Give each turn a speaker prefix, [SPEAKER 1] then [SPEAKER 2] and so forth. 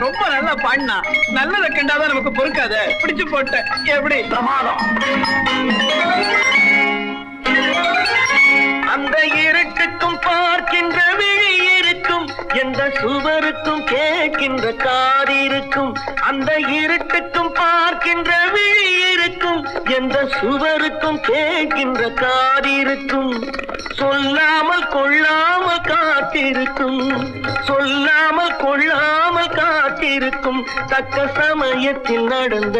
[SPEAKER 1] ரொம்ப நல்லா பாடினா. நல்லதை கண்டாதான் நமக்கு பொறுக்காத. பிடிச்சு போட்ட. எப்படி பிரமாதம்.
[SPEAKER 2] அந்த இருட்டுக்கும் பார்க்கின்ற விழி இருக்கும், எந்த சுவருக்கும் கேட்கின்ற காது இருக்கும். அந்த இருட்டுக்கும் பார்க்கின்ற விழி இருக்கும், எந்த சுவருக்கும் கேட்கின்ற காது இருக்கும். சொல்லாமல் கொள்ளாமல் காத்திருக்கும், சொல்லாமல் கொள்ளாமல் காத்திருக்கும். தக்க சமயத்தில் நடந்த